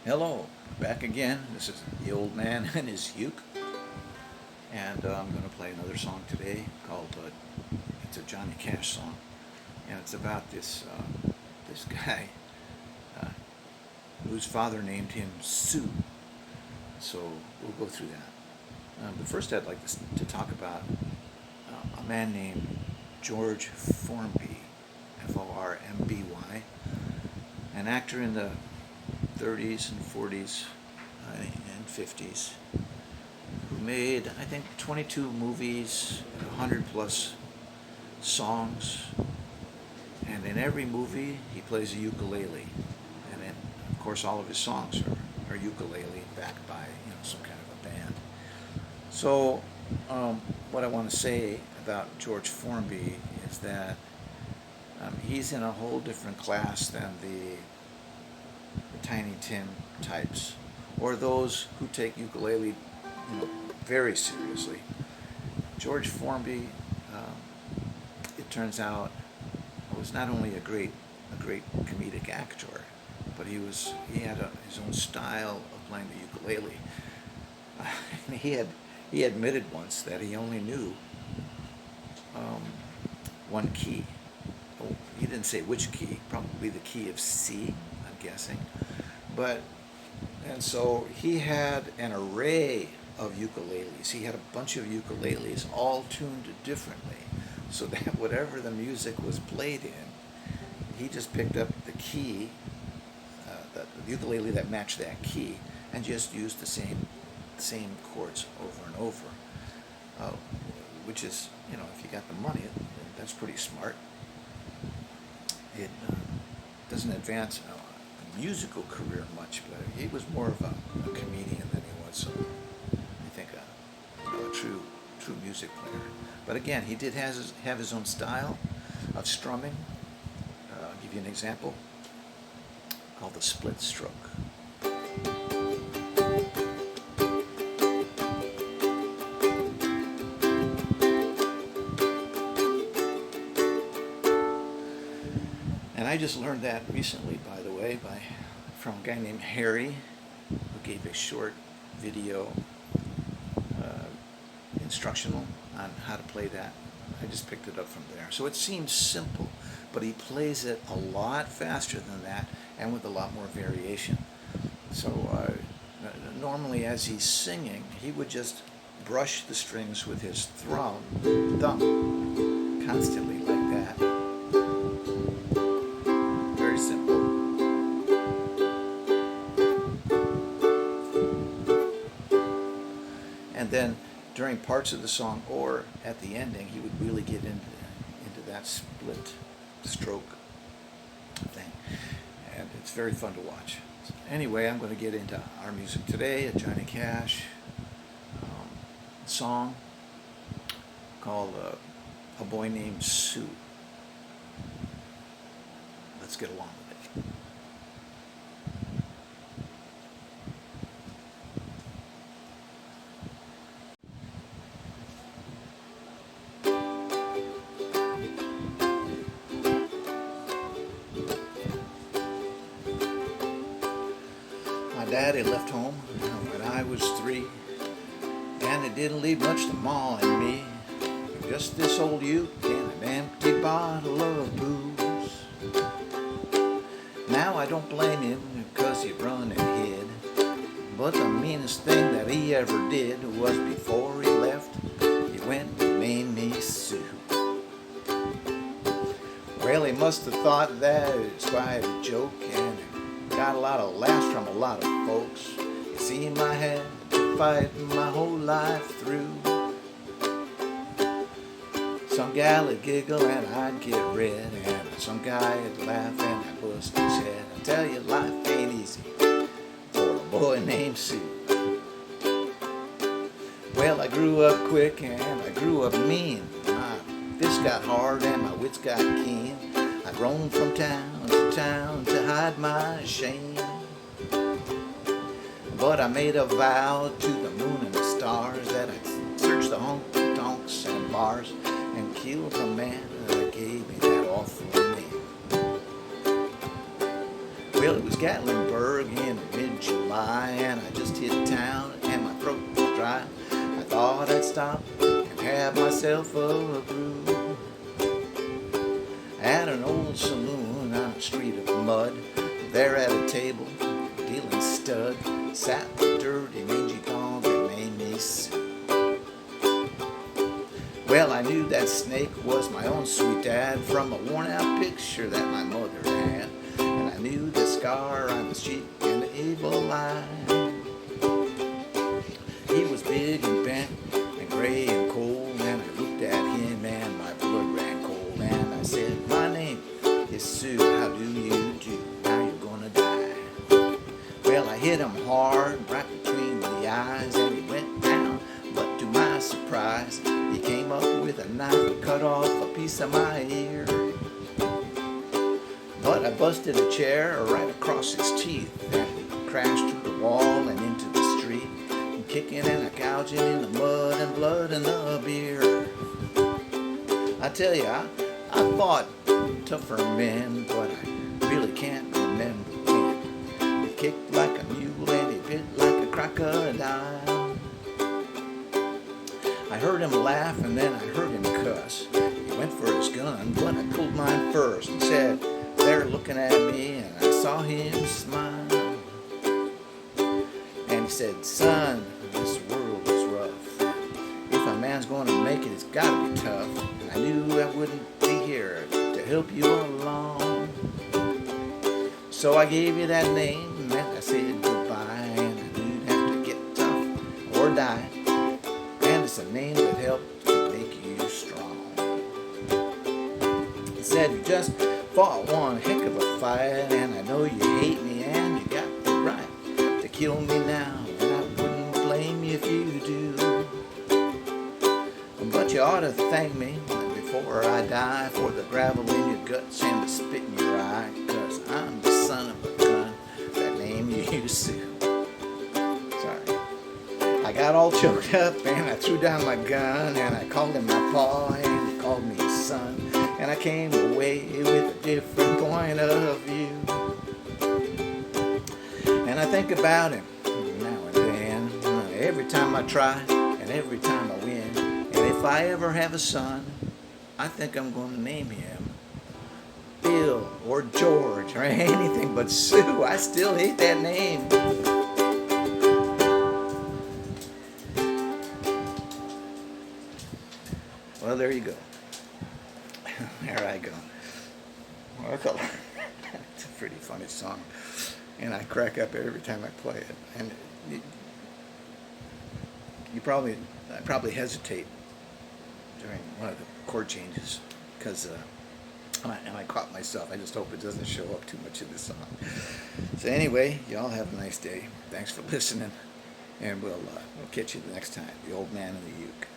Hello, back again. This is the old man and his uke, and I'm going to play another song today called it's a Johnny Cash song, and it's about this guy uh, whose father named him Sue. So we'll go through that. But first, I'd like to talk about a man named George Formby, Formby, an actor in the 30s and 40s and 50s, who made, I think, 22 movies, 100 plus songs, and in every movie he plays a ukulele, and then, of course, all of his songs are ukulele backed by some kind of a band. So what I want to say about George Formby is that he's in a whole different class than the Tiny Tim types, or those who take ukulele, very seriously. George Formby, it turns out, was not only a great comedic actor, but he had his own style of playing the ukulele. He admitted once that he only knew one key. Oh, he didn't say which key, probably the key of C, I'm guessing. And so he had an array of ukuleles. He had a bunch of ukuleles all tuned differently, so that whatever the music was played in, he just picked up the key, the ukulele that matched that key, and just used the same chords over and over. Which is, if you got the money, that's pretty smart. It doesn't advance a musical career much, but he was more of a comedian than he was, I think, a true music player. But again, he did have his own style of strumming. I'll give you an example called the split stroke. And I just learned that recently, by the way, from a guy named Harry, who gave a short video instructional on how to play that. I just picked it up from there. So it seems simple, but he plays it a lot faster than that and with a lot more variation. So normally as he's singing, he would just brush the strings with his thumb constantly like that. Very simple. And then during parts of the song or at the ending, he would really get into that split stroke thing. And it's very fun to watch. Anyway, I'm going to get into our music today, a Johnny Cash song called A Boy Named Sue. Let's get along with it. My daddy left home when I was 3, and it didn't leave much to Ma and me. Just this old uke and an empty bottle of booze. Now I don't blame him because he run and hid, but the meanest thing that he ever did was before he left, he went and made me Sue. Well, he must have thought that it's quite a joke, and got a lot of laughs from a lot of folks. You see, I had to fight my whole life through. Some gal would giggle and I'd get red, and some guy would laugh and I'd bust his head. I tell you, life ain't easy for a boy named Sue. Well, I grew up quick and I grew up mean. My fists got hard and my wits got keen. I roamed from town to town to hide my shame. But I made a vow to the moon and the stars that I'd search the honky-tonks and bars and kill the man that gave me that awful name. Well, it was Gatlinburg in mid-July, and I just hit town and my throat was dry. I thought I'd stop and have myself a brew at an old saloon on a street of mud. There at a table, dealing stud, sat the dirty, mangy dog that made me Sue. Well, I knew that snake was my own sweet dad from a worn-out picture that my mother had, and I knew the scar on his cheek and the evil eye. He was big and bent and gray and cold, and I looked at him and my blood ran cold, and I said, "My name is Sue, how do you do? Now you're gonna die." Well, I hit him hard right between the eyes, and he went down, but to my surprise, he came up with a knife and cut off a piece of my ear. But I busted a chair right across his teeth, and he crashed through the wall and into the street, and kicking and a gouging in the mud and blood and the beer. I tell you, I fought tougher men, but I really can't remember when. He kicked like a mule and he bit like a crocodile. I heard him laugh and then I heard him cuss. He went for his gun, but I pulled mine first and said, "They're looking at me," and I saw him smile. And he said, "Son, this world is rough. If a man's going to make it, it's got to be tough." And I knew I wouldn't be here to help you along. So I gave you that name and I said goodbye, and I knew you'd have to get tough or die. And it's a name that helped to make you strong. He said, "You just fought one heck of a fight, and I know you hate me and you got the right to kill me now, and I wouldn't blame you if you do. But you ought to thank me before I die for the gravel in your guts and the spit in your eye, 'cause I'm the son of a gun that named you Sue." Sorry. I got all choked up and I threw down my gun, and I called him my pa and he called me his son, and I came away with a different point of view. And I think about him now and then, every time I try and every time I win. And if I ever have a son, I think I'm going to name him Bill or George or anything but Sue. I still hate that name. Well, there you go. There I go. Well, it's a pretty funny song, and I crack up every time I play it. And I probably hesitate during one of the chord changes because I caught myself. I just hope it doesn't show up too much in this song. So anyway, y'all have a nice day. Thanks for listening, and we'll catch you the next time. The Old Man and the Uke.